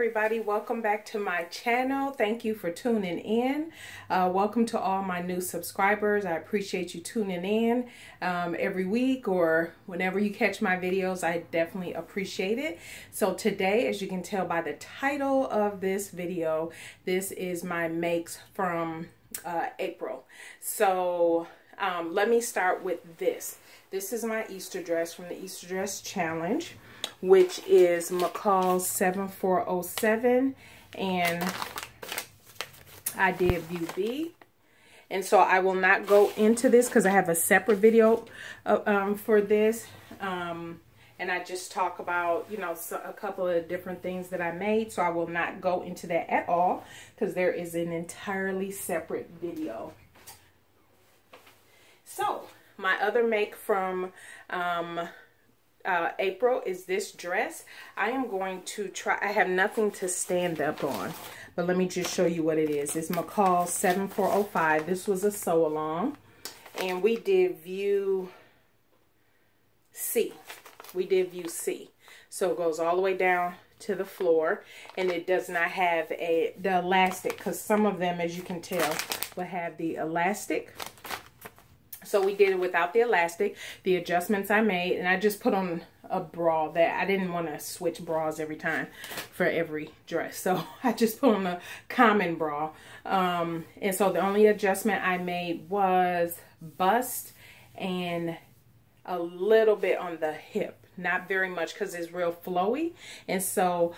everybody, welcome back to my channel. Thank you for tuning in. Welcome to all my new subscribers. I appreciate you tuning in every week or whenever you catch my videos. I definitely appreciate it. So today, as you can tell by the title of this video, this is my makes from April. So let me start with this. This is my Easter dress from the Easter Dress Challenge, which is McCall 7407, and I did view B. And so I will not go into this because I have a separate video for this. And I just talk about, you know, a couple of different things that I made. So I will not go into that at all because there is an entirely separate video. So my other make from April is this dress. I am going to try, I have nothing to stand up on, but let me just show you what it is. It's McCall 7405. This was a sew along, and we did view C. We did view C. So it goes all the way down to the floor, and it does not have the elastic, because some of them, as you can tell, will have the elastic. So we did it without the elastic. The adjustments I made, and I just put on a bra that I didn't want to switch bras every time for every dress. So I just put on a common bra. And so the only adjustment I made was bust and a little bit on the hip. Not very much because it's real flowy. And so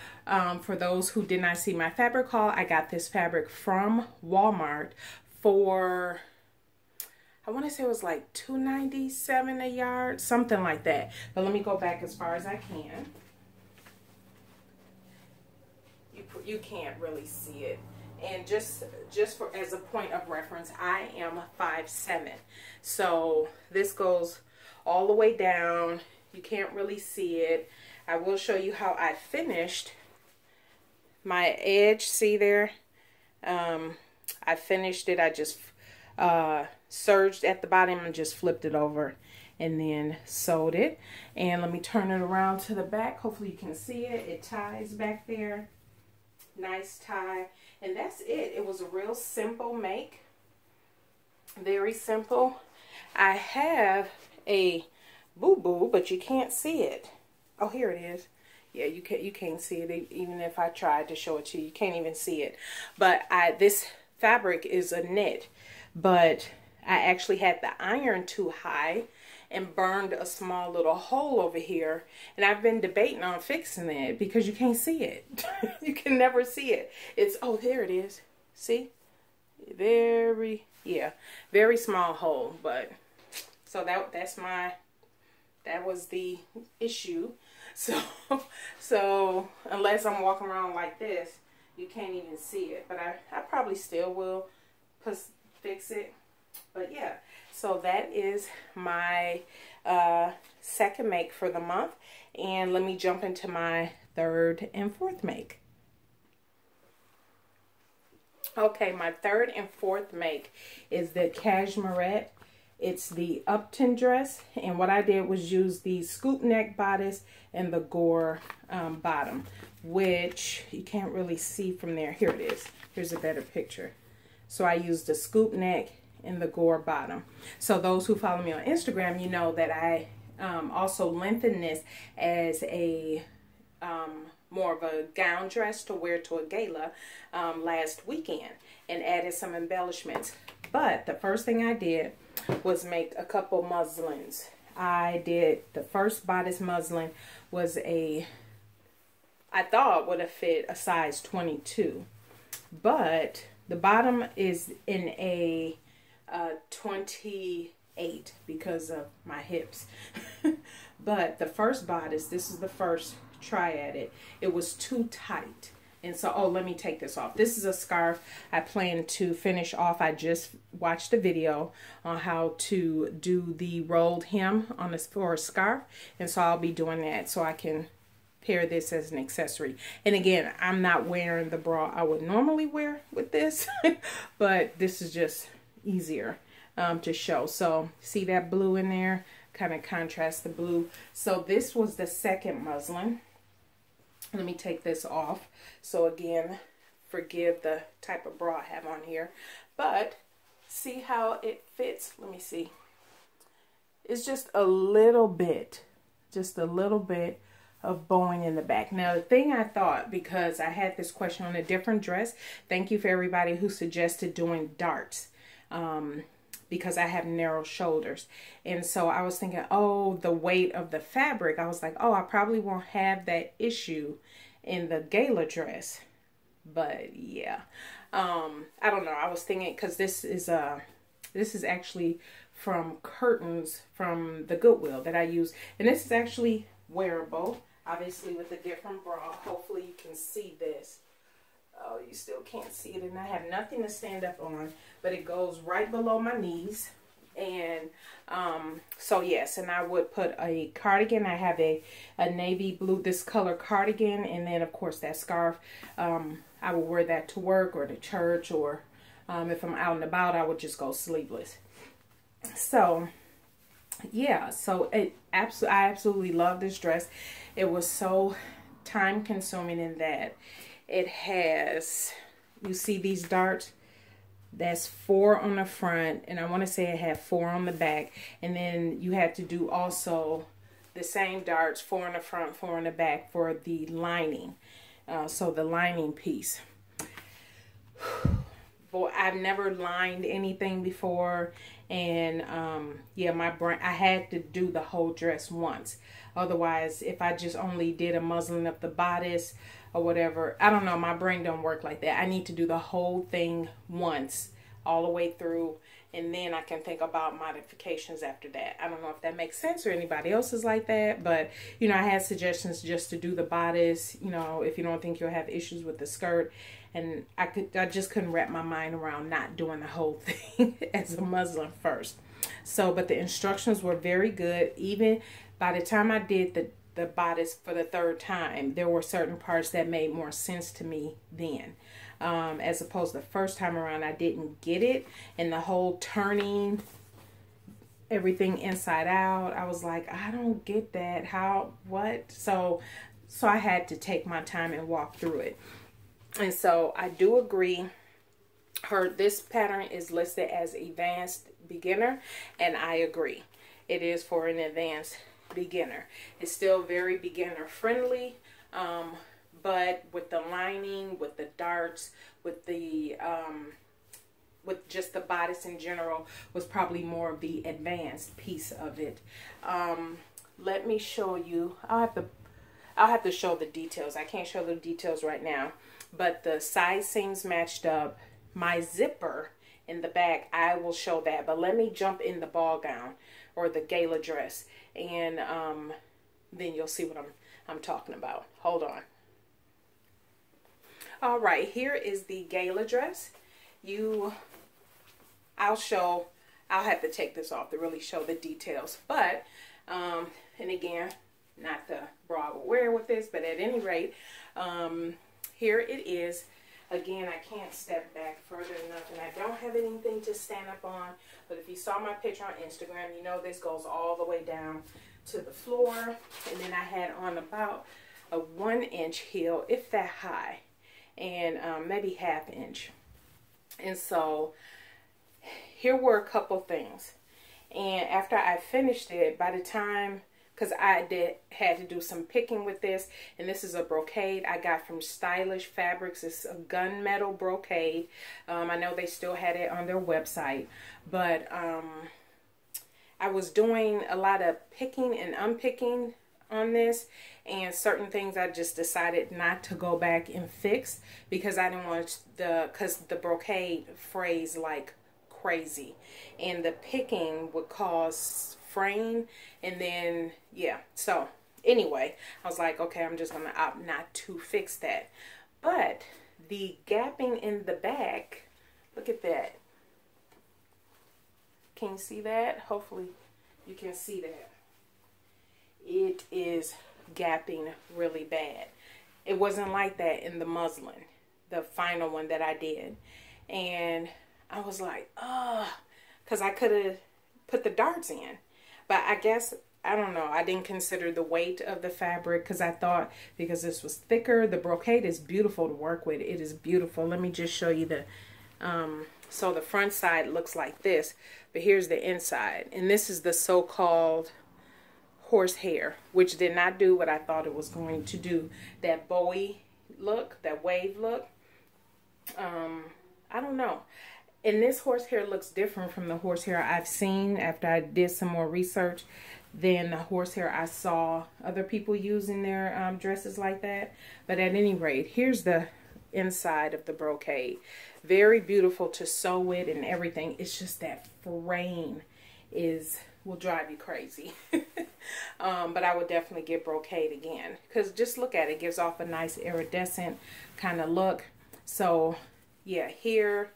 for those who did not see my fabric haul, I got this fabric from Walmart for, I want to say it was like $2.97 a yard, something like that. But let me go back as far as I can. You can't really see it. And just for as a point of reference, I am 5'7". So this goes all the way down. You can't really see it. I will show you how I finished my edge. See there? I finished it. I just serged at the bottom and just flipped it over and then sewed it. And let me turn it around to the back. Hopefully you can see it. It ties back there. Nice tie. And that's it. It was a real simple make. Very simple. I have a boo-boo, but you can't see it. Oh, here it is. Yeah, you can't see it. Even if I tried to show it to you, you can't even see it. But this fabric is a knit, but I actually had the iron too high and burned a small little hole over here. And I've been debating on fixing it because you can't see it. You can never see it. It's, oh, there it is. See? Very small hole. But, so that was the issue. So unless I'm walking around like this, you can't even see it. But I probably still will fix it. But yeah, so that is my second make for the month. And let me jump into my third and fourth make. Okay, my third and fourth make is the Cashmerette. It's the Upton dress, and what I did was use the scoop neck bodice and the gore bottom, which you can't really see from there. Here it is. Here's a better picture. So I used the scoop neck and the gore bottom. So those who follow me on Instagram, you know that I also lengthened this as a more of a gown dress to wear to a gala last weekend and added some embellishments. But the first thing I did was make a couple muslins. I did the first bodice muslin was I thought would have fit a size 22, but the bottom is in a 28 because of my hips. But the first bodice, this is the first try at it, it was too tight. And so, oh, let me take this off. This is a scarf I plan to finish off. I just watched a video on how to do the rolled hem on this for a scarf. And so I'll be doing that so I can pair this as an accessory. And again, I'm not wearing the bra I would normally wear with this, but this is just easier to show. So see that blue in there? Kind of contrast the blue. So this was the second muslin. Let me take this off. So again, forgive the type of bra I have on here, but see how it fits. Let me see. It's just a little bit of bowing in the back. Now, the thing I thought, because I had this question on a different dress, thank you for everybody who suggested doing darts, because I have narrow shoulders. And so I was thinking, oh, the weight of the fabric. I was like, oh, I probably won't have that issue in the gala dress. But yeah, I don't know. I was thinking, because this is actually from curtains from the Goodwill that I use, and this is actually wearable, obviously with a different bra. Hopefully you can see this. Oh, you still can't see it, and I have nothing to stand up on, but it goes right below my knees. And so yes, and I would put a cardigan. I have a navy blue, this color cardigan, and then of course that scarf. I will wear that to work or to church, or if I'm out and about, I would just go sleeveless. So yeah, so I absolutely love this dress. It was so time consuming in that it has, you see these darts, that's 4 on the front, and I want to say it had 4 on the back, and then you had to do also the same darts, 4 on the front, 4 on the back for the lining. So the lining piece. Boy, I've never lined anything before, and yeah, my brain, I had to do the whole dress once. Otherwise, if I just only did a muslin of the bodice or whatever, I don't know, my brain don't work like that. I need to do the whole thing once, all the way through, and then I can think about modifications after that. I don't know if that makes sense or anybody else is like that, but you know, I had suggestions just to do the bodice, you know, if you don't think you'll have issues with the skirt. And I just couldn't wrap my mind around not doing the whole thing as a muslin first. So, but the instructions were very good. Even by the time I did the bodice for the 3rd time, there were certain parts that made more sense to me then. As opposed to the first time around, I didn't get it. And the whole turning everything inside out, I was like, I don't get that. How, what? So I had to take my time and walk through it. And so I do agree, this pattern is listed as advanced beginner, and I agree. It is for an advanced beginner. It's still very beginner friendly, but with the lining, with the darts, with the with just the bodice in general, was probably more of the advanced piece of it. Let me show you. I'll have to show the details. I can't show the details right now, but the side seams matched up. My zipper in the back, I will show that, but let me jump in the ball gown or the gala dress, and then you'll see what I'm talking about. Hold on. All right, here is the gala dress. I'll have to take this off to really show the details, but and again, not the bra I will wear with this, but at any rate, here it is. Again, I can't step back further enough, and I don't have anything to stand up on, but if you saw my picture on Instagram, you know this goes all the way down to the floor, and then I had on about a 1-inch heel, if that high, and maybe 1/2 inch. And so here were a couple things, and after I finished it, by the time, because I had to do some picking with this, and this is a brocade I got from Stylish Fabrics. It's a gunmetal brocade. I know they still had it on their website, but I was doing a lot of picking and unpicking on this, and certain things I just decided not to go back and fix because I didn't want because the brocade frays like crazy, and the picking would cause fraying, and then yeah, so anyway, I was like, okay, I'm just gonna opt not to fix that. But the gapping in the back, look at that. Can you see that? Hopefully you can see that. It is gapping really bad. It wasn't like that in the muslin, the final one that I did, and I was like, because I could have put the darts in. But I guess I don't know. I didn't consider the weight of the fabric because I thought because this was thicker, the brocade is beautiful to work with. It is beautiful. Let me just show you the, so the front side looks like this, but here's the inside. And this is the so-called horsehair, which did not do what I thought it was going to do. That Bowie look, that wave look. I don't know. And this horsehair looks different from the horsehair I've seen after I did some more research than the horsehair I saw other people use in their dresses like that. But at any rate, here's the inside of the brocade. Very beautiful to sew with and everything. It's just that frame will drive you crazy. But I would definitely get brocade again. Because just look at it. It gives off a nice iridescent kind of look. So, yeah, here,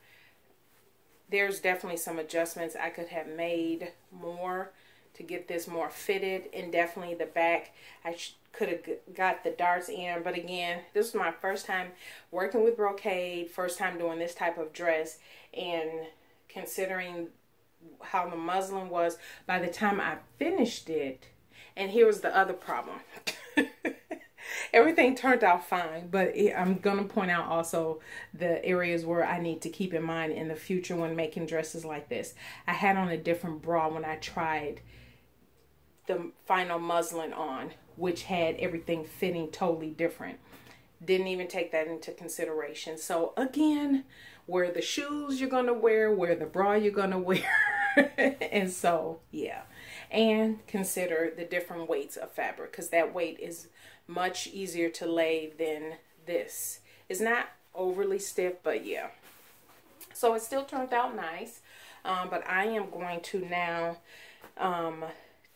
there's definitely some adjustments I could have made more to get this more fitted. And definitely the back, I could have got the darts in. But again, this was my first time working with brocade, first time doing this type of dress. And considering how the muslin was, by the time I finished it, and here was the other problem. Everything turned out fine, but I'm going to point out also the areas where I need to keep in mind in the future when making dresses like this. I had on a different bra when I tried the final muslin on, which had everything fitting totally different. Didn't even take that into consideration. So again, wear the shoes you're going to wear, wear the bra you're going to wear. And so, yeah. And consider the different weights of fabric, because that weight is much easier to lay than this. It's not overly stiff, but yeah. So it still turned out nice. But I am going to now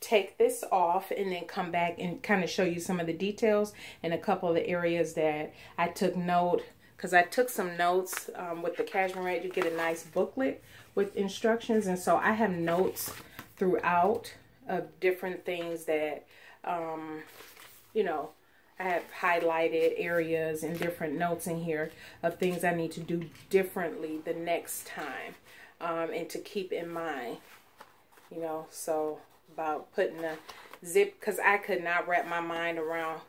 take this off and then come back and kind of show you some of the details and a couple of the areas that I took note. Because I took some notes with the Cashmerette. You get a nice booklet with instructions. And so I have notes throughout of different things that, you know, I have highlighted areas and different notes in here of things I need to do differently the next time. And to keep in mind, you know, so about putting the zip, because I could not wrap my mind around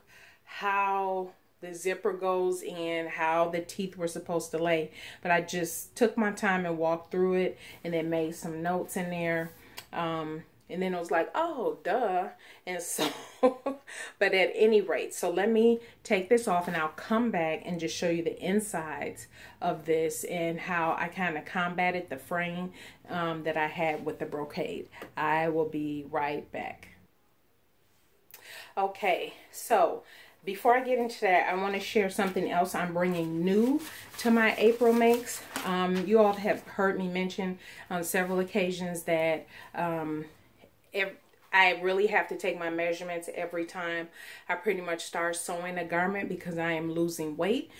how the zipper goes in, how the teeth were supposed to lay. But I just took my time and walked through it and then made some notes in there. And then it was like, oh, duh. And so, but at any rate, so let me take this off and I'll come back and just show you the insides of this and how I kind of combated the frame that I had with the brocade. I will be right back. Okay, so before I get into that, I want to share something else I'm bringing new to my April makes. You all have heard me mention on several occasions that I really have to take my measurements every time I pretty much start sewing a garment because I am losing weight.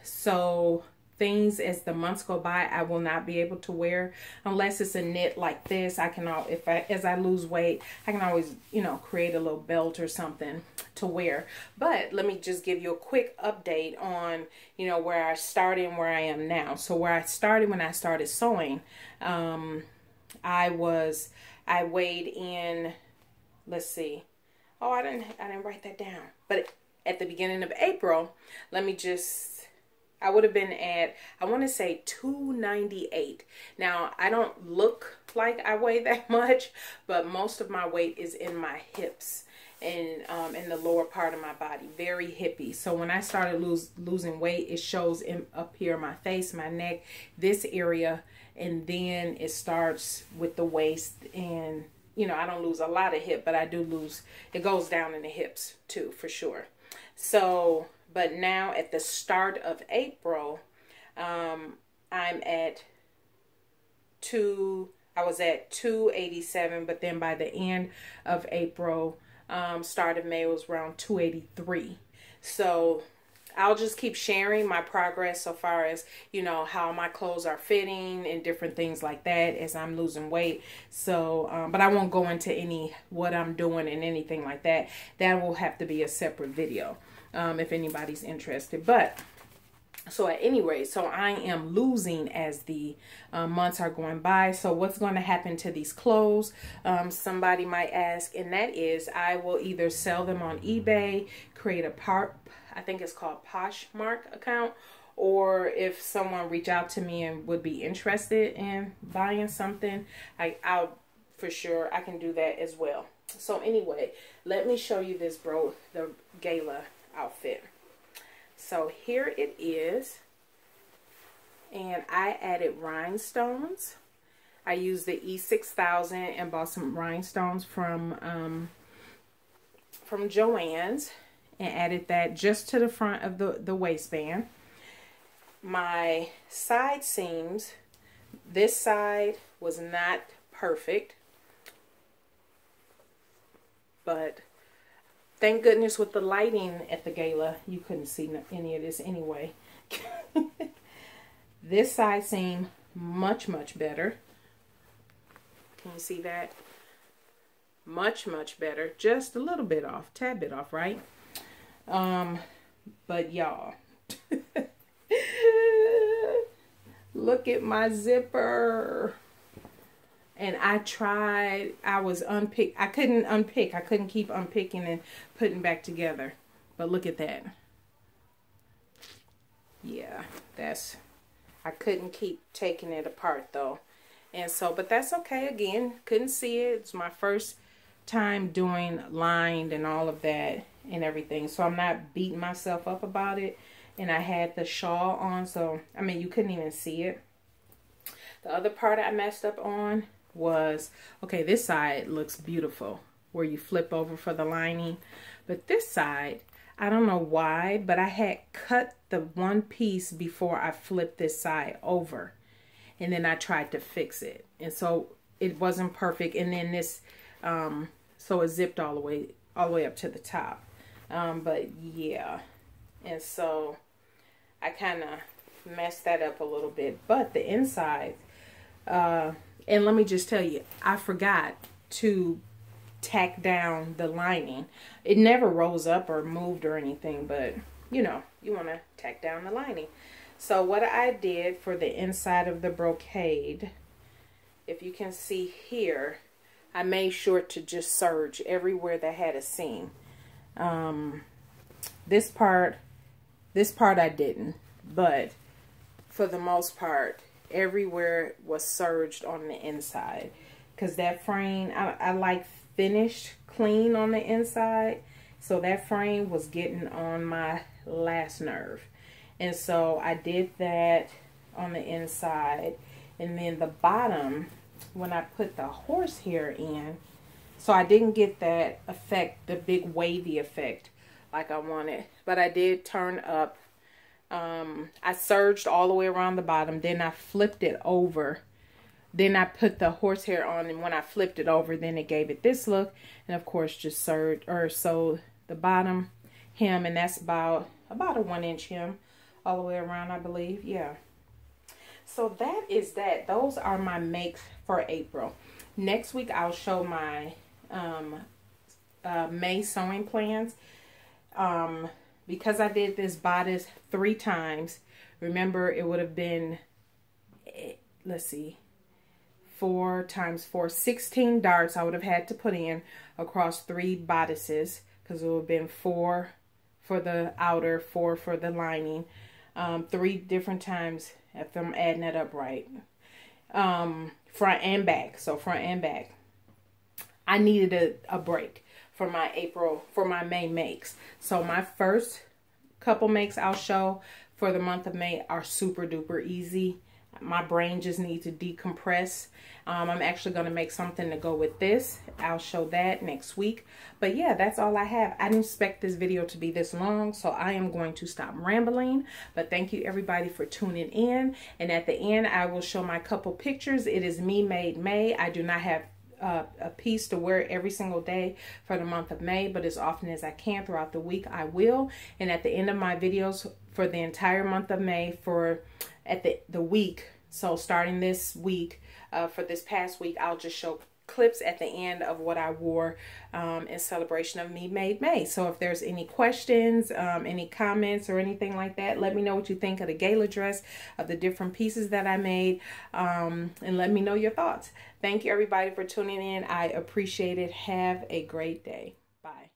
So things as the months go by, I will not be able to wear unless it's a knit like this. I can, as I lose weight, I can always, you know, create a little belt or something to wear. But let me just give you a quick update on, you know, where I started and where I am now. So where I started when I started sewing, I weighed in, let's see. Oh, I didn't write that down. But at the beginning of April, I would have been at, I want to say 298. Now, I don't look like I weigh that much, but most of my weight is in my hips and in the lower part of my body. Very hippie. So when I started losing weight, it shows up here, my face, my neck, this area, and then it starts with the waist. And, you know, I don't lose a lot of hip, but I do lose, it goes down in the hips too, for sure. So, but now at the start of April, I'm at I was at 287, but then by the end of April, start of May, was around 283. So I'll just keep sharing my progress so far as, you know, how my clothes are fitting and different things like that as I'm losing weight. So, but I won't go into what I'm doing and anything like that. That will have to be a separate video if anybody's interested. But So at any rate, so I am losing as the months are going by. So what's going to happen to these clothes? Somebody might ask, and that is I will either sell them on eBay, create a I think it's called Poshmark account, or if someone reach out to me and would be interested in buying something, I'll for sure I can do that as well. So anyway, let me show you this the gala outfit. So here it is, and I added rhinestones. I used the E6000 and bought some rhinestones from Joann's and added that just to the front of the waistband. My side seams, this side was not perfect, but thank goodness with the lighting at the gala, you couldn't see any of this anyway. This side seam, much better. Can you see that? Much better. Just a little bit off, tad bit off, right? But y'all, look at my zipper. And I tried, I couldn't unpick. I couldn't keep unpicking and putting back together. But look at that. Yeah, I couldn't keep taking it apart though. And so, but that's okay. Again, couldn't see it. It's my first time doing lined and all of that and everything. So I'm not beating myself up about it. And I had the shawl on, so, I mean, you couldn't even see it. The other part I messed up on was, okay, this side looks beautiful where you flip over for the lining, but this side, I don't know why, but I had cut the one piece before I flipped this side over, and then I tried to fix it, and so it wasn't perfect. And then this so it zipped all the way up to the top, but yeah, and so I kind of messed that up a little bit. But the inside, and let me just tell you, I forgot to tack down the lining. It never rose up or moved or anything, but you know, you want to tack down the lining. So what I did for the inside of the brocade, if you can see here, I made sure to just serge everywhere that had a seam. This part I didn't, but for the most part, everywhere was serged on the inside, because that frame, I like finished clean on the inside, so that frame was getting on my last nerve. And so I did that on the inside, and then the bottom, when I put the horsehair in, so I didn't get that effect, the big wavy effect like I wanted, but I did turn up. I serged all the way around the bottom, then I flipped it over, then I put the horsehair on, and when I flipped it over, then it gave it this look. And of course just sewed the bottom hem, and that's about a 1-inch hem all the way around, I believe. Yeah, so that is that. Those are my makes for April. Next week I'll show my May sewing plans. Because I did this bodice 3 times, remember it would have been, let's see, 4 times 4, 16 darts I would have had to put in across 3 bodices, because it would have been 4 for the outer, 4 for the lining, 3 different times, if I'm adding that up right, front and back. So front and back. I needed a break for my May makes. So my first couple makes I'll show for the month of May are super duper easy. My brain just needs to decompress. I'm actually going to make something to go with this. I'll show that next week. But yeah, that's all I have. I didn't expect this video to be this long, so I am going to stop rambling. But thank you everybody for tuning in. And at the end, I will show my couple pictures. It is me made May. I do not have a piece to wear every single day for the month of May, but as often as I can throughout the week I will. And at the end of my videos for the entire month of May, at the week, so starting this week, for this past week, I'll just show clips at the end of what I wore in celebration of Me Made May. So if there's any questions, any comments or anything like that, let me know what you think of the gala dress, of the different pieces that I made, and let me know your thoughts. Thank you everybody for tuning in. I appreciate it. Have a great day. Bye.